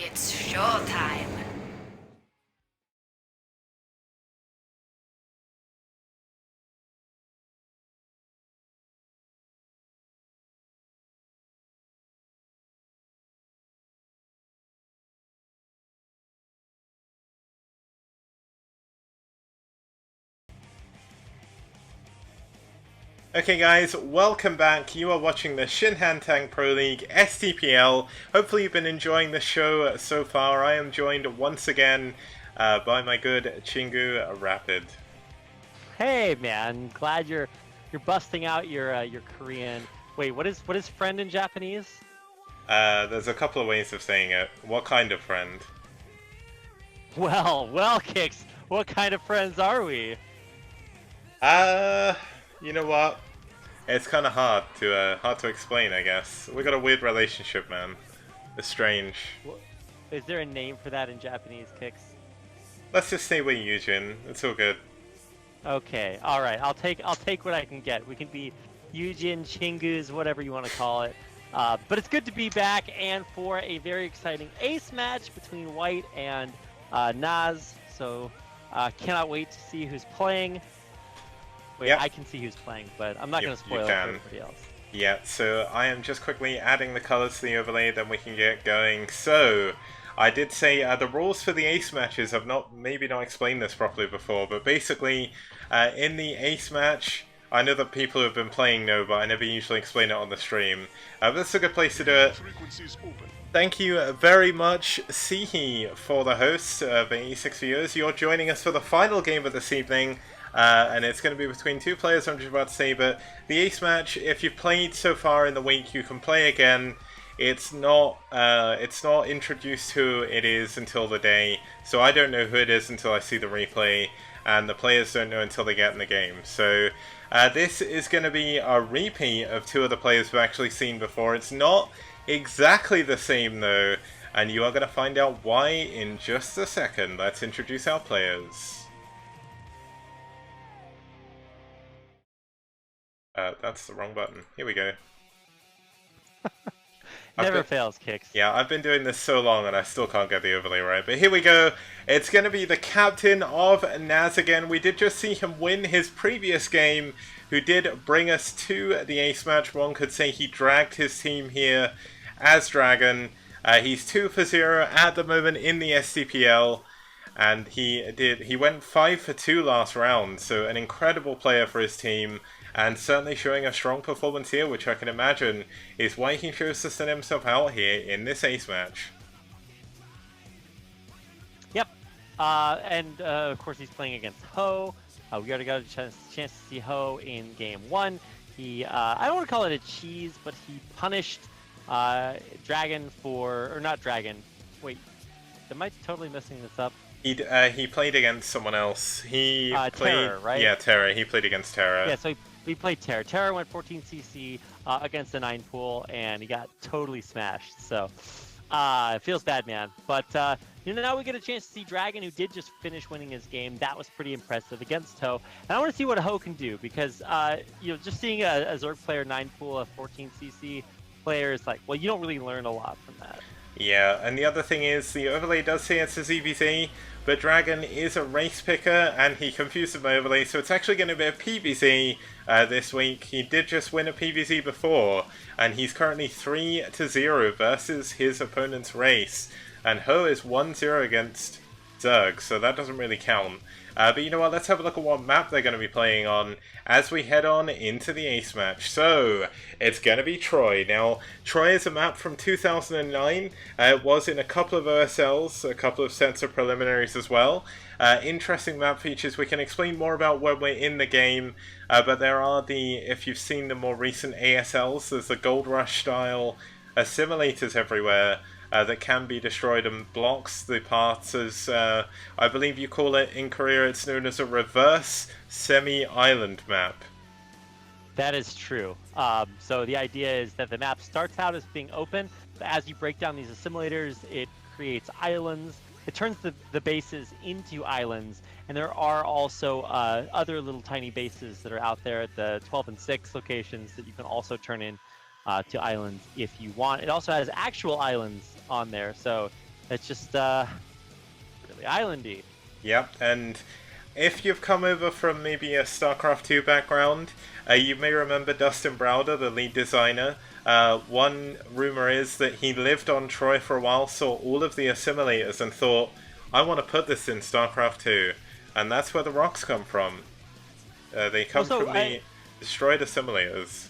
It's showtime. Okay guys, welcome back. You are watching the Shinhan Tang Pro League STPL. Hopefully you've been enjoying the show so far. I am joined once again by my good Chingu Rapid. Hey man, glad you're busting out your Korean. Wait, what is friend in Japanese? There's a couple of ways of saying it. What kind of friend? Well, Kicks. What kind of friends are we? You know what? It's kind of hard to explain, I guess. We got a weird relationship, man. It's strange. Is there a name for that in Japanese, Kicks? Let's just say we're Yujin. It's all good. Okay, all right. I'll take what I can get. We can be Yujin, Chingus, whatever you want to call it. But it's good to be back and for a very exciting ace match between White and NaS. So cannot wait to see who's playing. Wait, yep. I can see who's playing, but I'm not going to spoil it for everybody else. Yeah, so I am just quickly adding the colors to the overlay, then we can get going. So, I did say the rules for the ace matches, I've maybe not explained this properly before, but basically, in the ace match, I know that people who have been playing know, but I never usually explain it on the stream. But this is a good place to do it. Thank you very much, Sihi, for the host of 86 viewers. You're joining us for the final game of this evening. And it's going to be between two players, I'm just about to say, but the ace match, if you've played so far in the week, you can play again. It's not introduced who it is until the day, so I don't know who it is until I see the replay, and the players don't know until they get in the game. So this is going to be a repeat of two of the players we've actually seen before. It's not exactly the same though, and you are going to find out why in just a second. Let's introduce our players. That's the wrong button. Here we go. Never fails, Kicks. Yeah, I've been doing this so long and I still can't get the overlay right. But here we go. It's going to be the captain of NaS again. We did just see him win his previous game, who did bring us to the ace match. One could say he dragged his team here as DragOn. He's 2-0 at the moment in the STPL. And he went 5 for 2 last round. So an incredible player for his team. And certainly showing a strong performance here, which I can imagine is why he chose to send himself out here in this ace match. Yep. And of course he's playing against Ho. We already got a chance to see Ho in game 1. He, I don't want to call it a cheese, but he punished DragOn for, or not DragOn. Wait, am I totally messing this up? He played against someone else. He played, Terror, right? Yeah, Terror. He played against Terror. Yeah, so we played Terror. Terror went 14cc against the 9 pool, and he got totally smashed. So it feels bad, man. But now we get a chance to see DragOn, who did just finish winning his game. That was pretty impressive against Ho. And I want to see what Ho can do, because just seeing a Zerg player 9 pool, a 14cc player is like, well, you don't really learn a lot from that. Yeah, and the other thing is, the overlay does say it's a ZVZ, but DragOn is a race picker, and he confused my overlay, so it's actually going to be a PVZ this week. He did just win a PVZ before, and he's currently 3-0 versus his opponent's race. And Ho is 1-0 against Zerg, so that doesn't really count. But you know what, let's have a look at what map they're going to be playing on as we head on into the ace match. So, it's going to be Troy. Now, Troy is a map from 2009. It was in a couple of OSLs, a couple of sets of preliminaries as well. Interesting map features. We can explain more about when we're in the game, but there are if you've seen the more recent ASLs, there's the Gold Rush style simulators everywhere. That can be destroyed and blocks the paths as, I believe you call it in Korea, it's known as a reverse semi-island map. That is true. So the idea is that the map starts out as being open, but as you break down these assimilators, it creates islands. It turns the bases into islands, and there are also other little tiny bases that are out there at the 12 and 6 locations that you can also turn in to islands if you want. It also has actual islands on there, so It's just really islandy. Yep, and if you've come over from maybe a StarCraft 2 background, you may remember Dustin Browder, the lead designer. One rumor is that he lived on Troy for a while, saw all of the assimilators, and thought, I want to put this in StarCraft 2. And that's where the rocks come from. They come from the destroyed assimilators.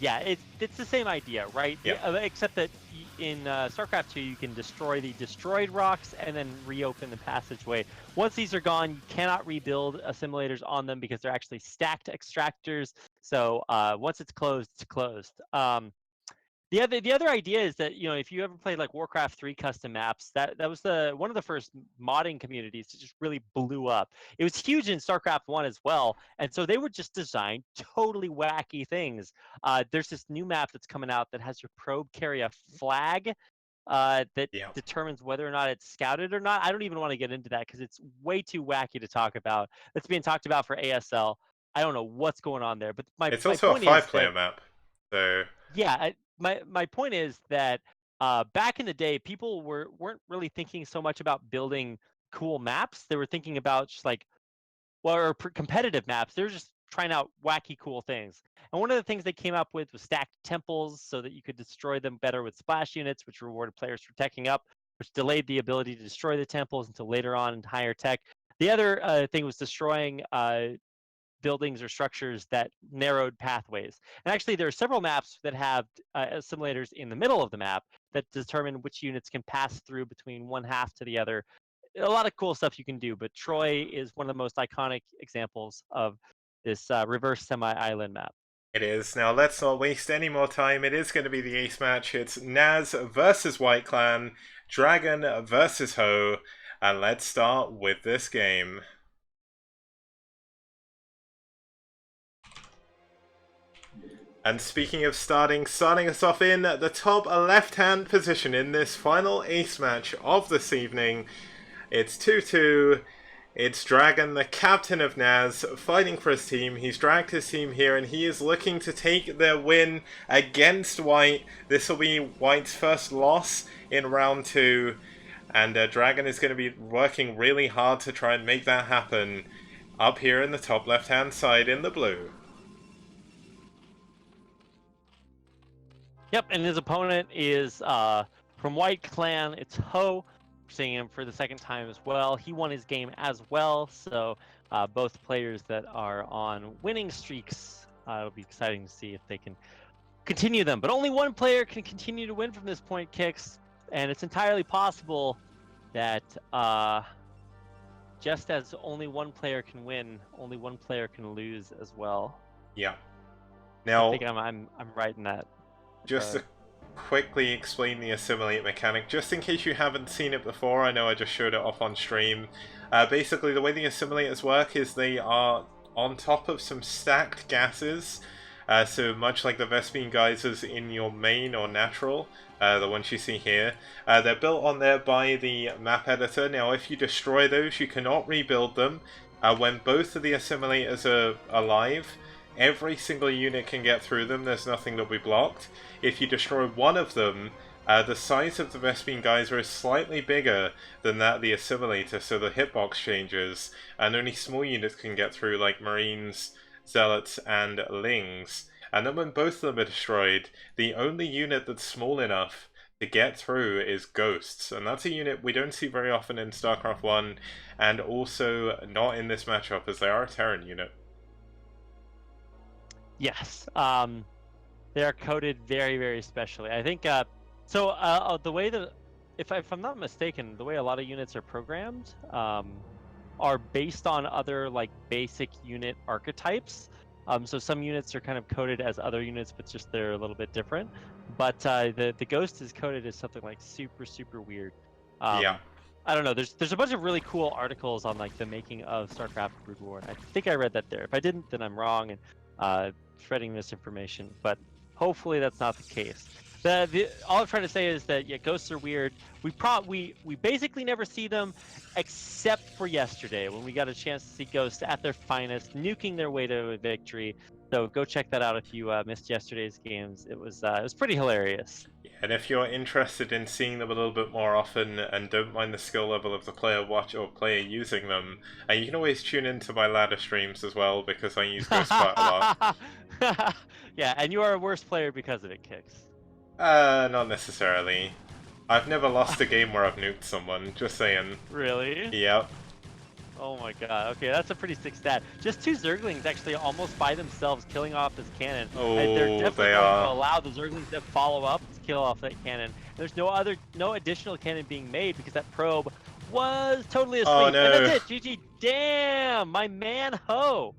Yeah, it's the same idea, right? Yeah. Except that in StarCraft 2, you can destroy the destroyed rocks and then reopen the passageway. Once these are gone, you cannot rebuild assimilators on them because they're actually stacked extractors. So once it's closed, it's closed. The other idea is that, you know, if you ever played like Warcraft 3 custom maps, that was one of the first modding communities that just really blew up. It was huge in StarCraft 1 as well, and so they would just design totally wacky things. There's this new map that's coming out that has your probe carry a flag that Yeah. determines whether or not it's scouted or not. I don't even want to get into that because it's way too wacky to talk about. It's being talked about for ASL. I don't know what's going on there, but It's my also a point is 5-player that map, so... yeah, my point is that back in the day, people weren't really thinking so much about building cool maps. They were thinking about just like competitive maps. They were just trying out wacky cool things. And one of the things they came up with was stacked temples so that you could destroy them better with splash units, which rewarded players for teching up, which delayed the ability to destroy the temples until later on in higher tech. The other thing was destroying buildings or structures that narrowed pathways. And actually, there are several maps that have assimilators in the middle of the map that determine which units can pass through between one half to the other. A lot of cool stuff you can do, but Troy is one of the most iconic examples of this reverse semi-island map. It is. Now, let's not waste any more time. It is going to be the ace match. It's NaS versus White Clan, DragOn versus Ho, and let's start with this game. And speaking of starting us off in the top left-hand position in this final ace match of this evening, it's 2-2. It's DragOn, the captain of NaS, fighting for his team. He's dragged his team here, and he is looking to take their win against White. This will be White's first loss in round 2, and DragOn is going to be working really hard to try and make that happen up here in the top left-hand side in the blue. Yep, and his opponent is from White Clan. It's Ho. Seeing him for the second time as well. He won his game as well, so both players that are on winning streaks, it'll be exciting to see if they can continue them. But only one player can continue to win from this point kicks, and it's entirely possible that just as only one player can win, only one player can lose as well. Yeah. Now, I think I'm right in that. Just to quickly explain the assimilate mechanic, just in case you haven't seen it before. I know I just showed it off on stream. Basically, the way the assimilators work is they are on top of some stacked gases, so much like the Vespene geysers in your main or natural, the ones you see here. They're built on there by the map editor. Now, if you destroy those, you cannot rebuild them. When both of the assimilators are alive, every single unit can get through them. There's nothing that will be blocked. If you destroy one of them, the size of the Vespene geyser is slightly bigger than that of the assimilator, so the hitbox changes, and only small units can get through, like Marines, Zealots, and Lings. And then when both of them are destroyed, the only unit that's small enough to get through is Ghosts, and that's a unit we don't see very often in StarCraft 1, and also not in this matchup, as they are a Terran unit. Yes, they are coded very, very specially. I think the way that, if I'm not mistaken, the way a lot of units are programmed are based on other like basic unit archetypes. So some units are kind of coded as other units, but just they're a little bit different. But the Ghost is coded as something like super weird. Yeah. I don't know. There's a bunch of really cool articles on like the making of StarCraft Brood War. I think I read that there. If I didn't, then I'm wrong and spreading misinformation. But Hopefully that's not the case. All I'm trying to say is that yeah, ghosts are weird. We basically never see them, except for yesterday when we got a chance to see ghosts at their finest, nuking their way to a victory. So go check that out if you missed yesterday's games. It was pretty hilarious. And if you're interested in seeing them a little bit more often and don't mind the skill level of the player player using them, you can always tune into my ladder streams as well because I use Ghost quite a lot. Yeah, and you are a worse player because of it, Kicks. Not necessarily. I've never lost a game where I've nuked someone, just saying. Really? Yep. Oh my god, okay, that's a pretty sick stat. Just 2 Zerglings actually almost by themselves killing off this cannon. Oh, And they're definitely they going are. to allow the Zerglings to follow up to kill off that cannon. There's no additional cannon being made because that probe was totally asleep. Oh, no. And that's it, GG. Damn, my man Ho.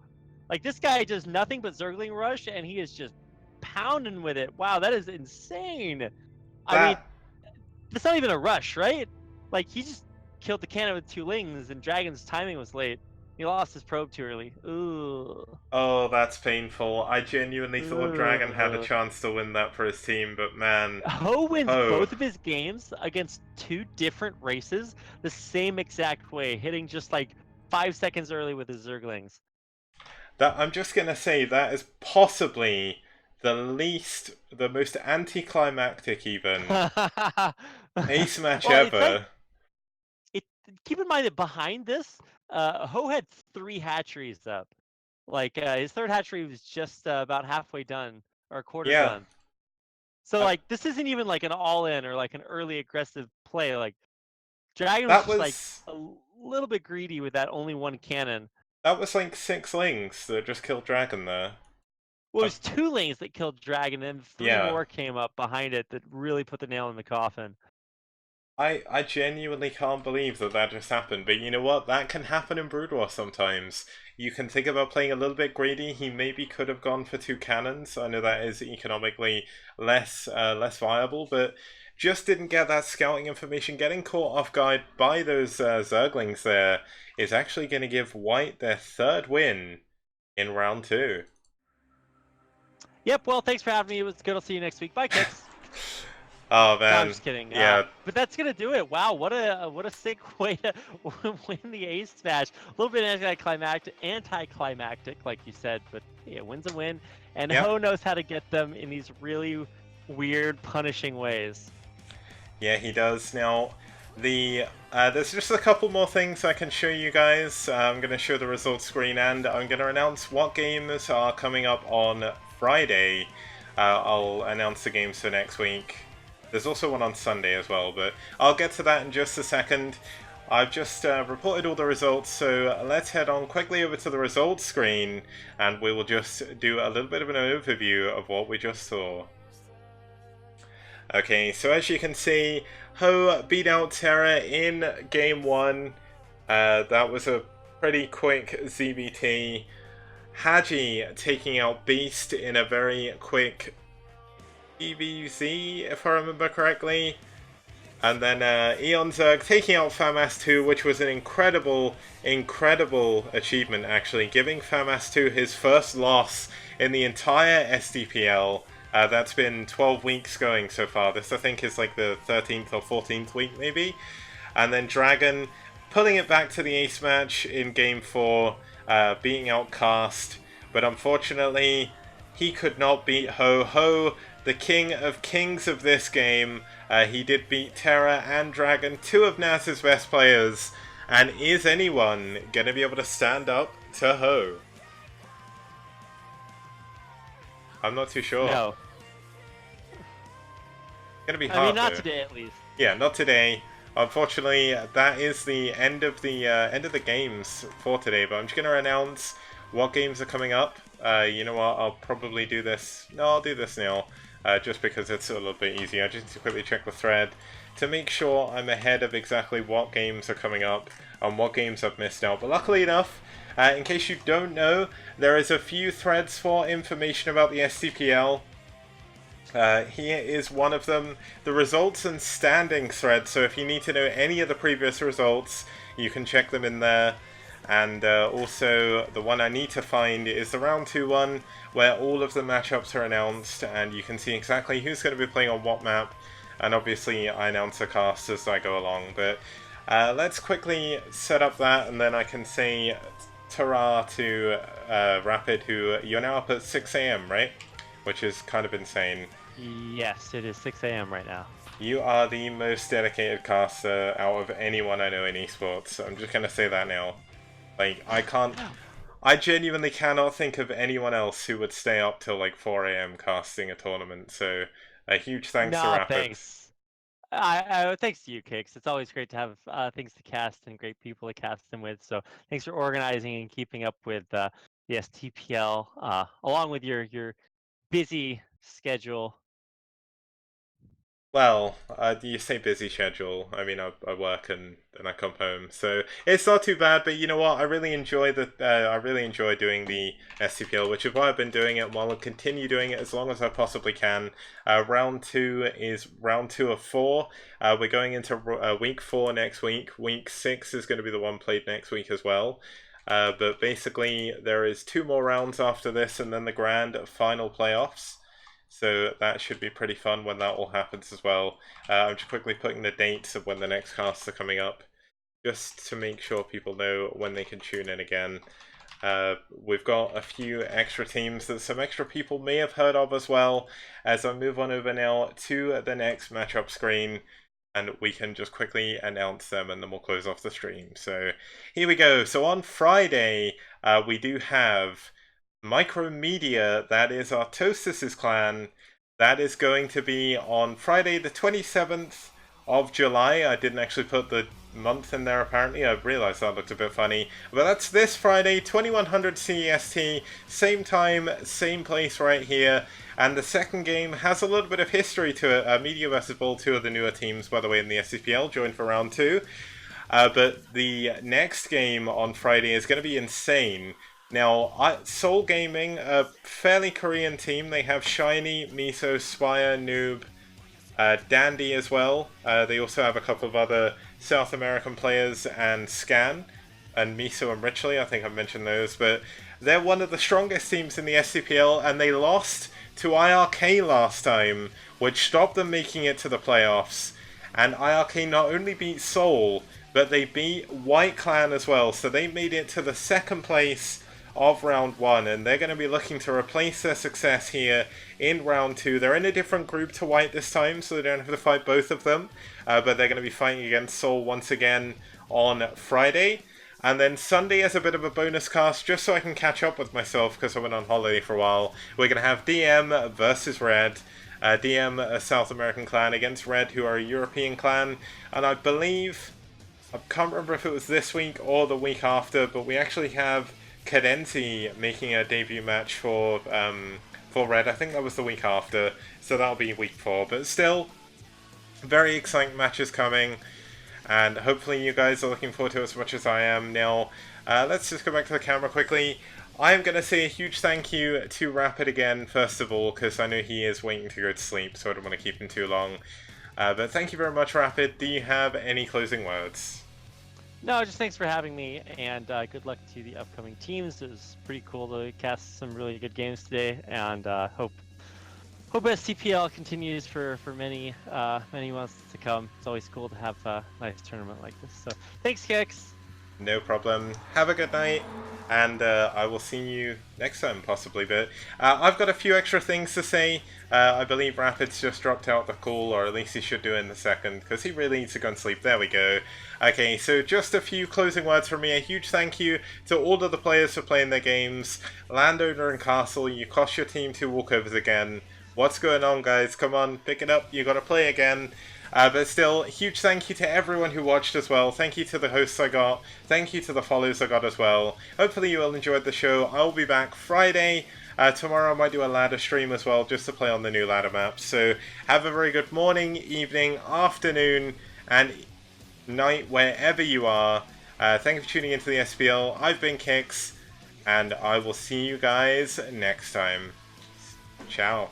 Like, this guy does nothing but Zergling rush, and he is just pounding with it. Wow, that is insane. I mean, it's not even a rush, right? Like, he just killed the cannon with 2 lings, and DragOn's timing was late. He lost his probe too early. Ooh. Oh, that's painful. I genuinely thought DragOn had a Ugh. chance to win that for his team, but man. Ho wins Ho. both of his games against 2 different races the same exact way, hitting just like 5 seconds early with his Zerglings. I'm just gonna say that is possibly the most anticlimactic even ace match Well, it's ever. keep in mind that behind this, Ho had 3 hatcheries up. Like his 3rd hatchery was just about halfway done or a quarter Yeah. done. So like this isn't even like an all-in or like an early aggressive play. Like DragOn was just like a little bit greedy with that only 1 cannon. That was like 6 lings that just killed DragOn there. Well, it was 2 lanes that killed DragOn, and 3 Yeah. more came up behind it that really put the nail in the coffin. I genuinely can't believe that just happened, but you know what? That can happen in Brood War sometimes. You can think about playing a little bit greedy. He maybe could have gone for 2 cannons. I know that is economically less viable, but just didn't get that scouting information. Getting caught off guard by those Zerglings there is actually going to give White their 3rd win in round 2. Yep, well, thanks for having me. It was good. I'll see you next week. Bye, kids. Oh man, No, I'm just kidding. Yeah, but that's gonna do it. Wow, what a sick way to win the ace smash. A little bit anticlimactic, like you said, but yeah, win's a win. And Yep. Ho knows how to get them in these really weird, punishing ways. Yeah, he does. Now, there's just a couple more things I can show you guys. I'm going to show the results screen, and I'm going to announce what games are coming up on Friday. I'll announce the games for next week. There's also one on Sunday as well, but I'll get to that in just a second. I've just reported all the results, so let's head on quickly over to the results screen, and we will just do a little bit of an overview of what we just saw. Okay, so as you can see, Ho beat out Terra in Game 1. That was a pretty quick ZBT. Haji taking out Beast in a very quick EBZ, if I remember correctly. And then Eon Zerg taking out FAMAS 2, which was an incredible achievement, actually, giving FAMAS 2 his first loss in the entire STPL. That's been 12 weeks going so far. This, I think, is like the 13th or 14th week, maybe. And then DragOn pulling it back to the ace match in Game 4, being outcast. But unfortunately, he could not beat Ho. Ho, the king of kings of this game. He did beat Terra and DragOn, 2 of NaS's best players. And is anyone going to be able to stand up to Ho? I'm not too sure. No. It's gonna be hard. I mean, not though. today, at least. Yeah, not today. Unfortunately, that is the end of the games for today. But I'm just gonna announce what games are coming up. You know what? I'll probably do this. No, I'll do this now, just because it's a little bit easier. I just need to quickly check the thread to make sure I'm ahead of exactly what games are coming up and what games I've missed out. But luckily enough, in case you don't know, there is a few threads for information about the STPL. Here is one of them, the results and standings thread, so if you need to know any of the previous results, you can check them in there. And also, the one I need to find is the round 2 one, where all of the matchups are announced, and you can see exactly who's going to be playing on what map. And obviously, I announce the cast as I go along. But let's quickly set up that, and then I can say ta-ra to Rapid, who you're now up at 6 AM, right? Which is kind of insane. Yes, it is 6 a.m. right now. You are the most dedicated caster out of anyone I know in esports. I'm just going to say that now. Like, I genuinely cannot think of anyone else who would stay up till like 4 AM casting a tournament, so a huge thanks to No, Rapid. thanks. Thanks to you, Kicks. It's always great to have things to cast and great people to cast them with. So thanks for organizing and keeping up with the STPL, along with your busy schedule. Well, you say busy schedule. I mean, I work and I come home, so it's not too bad. But you know what? I really enjoy doing the STPL, which is why I've been doing it. While I'll continue doing it as long as I possibly can. Round 2 is round 2 of 4. We're going into week 4 next week. Week 6 is going to be the one played next week as well. But basically, there is 2 more rounds after this, and then the grand final playoffs. So that should be pretty fun when that all happens as well. I'm just quickly putting the dates of when the next casts are coming up, just to make sure people know when they can tune in again. We've got a few extra teams that some extra people may have heard of as well, as I move on over now to the next matchup screen, and we can just quickly announce them and then we'll close off the stream. So here we go. So on Friday, we do have Micromedia, that is Artosis' clan. That is going to be on Friday the 27th of July. I didn't actually put the month in there apparently. I realised that looked a bit funny. But that's this Friday, 2100 CEST, same time, same place right here. And the second game has a little bit of history to it. Media vs. Bull, 2 of the newer teams, by the way, in the STPL, joined for round 2. But the next game on Friday is going to be insane. Now, Seoul Gaming, a fairly Korean team. They have Shiny, Miso, Spire, Noob, Dandy as well. They also have a couple of other South American players and Scan, and Miso and Richley. I think I've mentioned those. But they're one of the strongest teams in the STPL, and they lost to IRK last time, which stopped them making it to the playoffs. And IRK not only beat Seoul, but they beat White Clan as well. So they made it to the second place of round 1, and they're going to be looking to replace their success here in round 2. They're in a different group to White this time, so they don't have to fight both of them, but they're going to be fighting against Seoul once again on Friday. And then Sunday as a bit of a bonus cast, just so I can catch up with myself because I went on holiday for a while. We're going to have DM versus Red. DM, a South American clan, against Red, who are a European clan, and I believe, I can't remember if it was this week or the week after, but we actually have Cadenzi making a debut match for Red. I think that was the week after, so that'll be week 4. But still, very exciting matches coming, and hopefully you guys are looking forward to it as much as I am. Now, let's just go back to the camera quickly. I'm going to say a huge thank you to Rapid again, first of all, because I know he is waiting to go to sleep, so I don't want to keep him too long. But thank you very much, Rapid. Do you have any closing words? No, just thanks for having me, and good luck to the upcoming teams. It was pretty cool to cast some really good games today, and hope STPL continues for many months to come. It's always cool to have a nice tournament like this. So thanks, Kix. No problem. Have a good night, and I will see you next time, possibly. But I've got a few extra things to say. I believe Rapid's just dropped out the call, or at least he should do in the second, because he really needs to go and sleep. There we go. Okay, so just a few closing words from me. A huge thank you to all of the players for playing their games. Landowner and Castle, you cost your team 2 walkovers again. What's going on, guys? Come on, pick it up. You got to play again. But still, huge thank you to everyone who watched as well. Thank you to the hosts I got. Thank you to the follows I got as well. Hopefully you all enjoyed the show. I will be back Friday. Tomorrow I might do a ladder stream as well, just to play on the new ladder maps. So have a very good morning, evening, afternoon, and night wherever you are. Thank you for tuning into the SPL. I've been Kix, and I will see you guys next time. Ciao.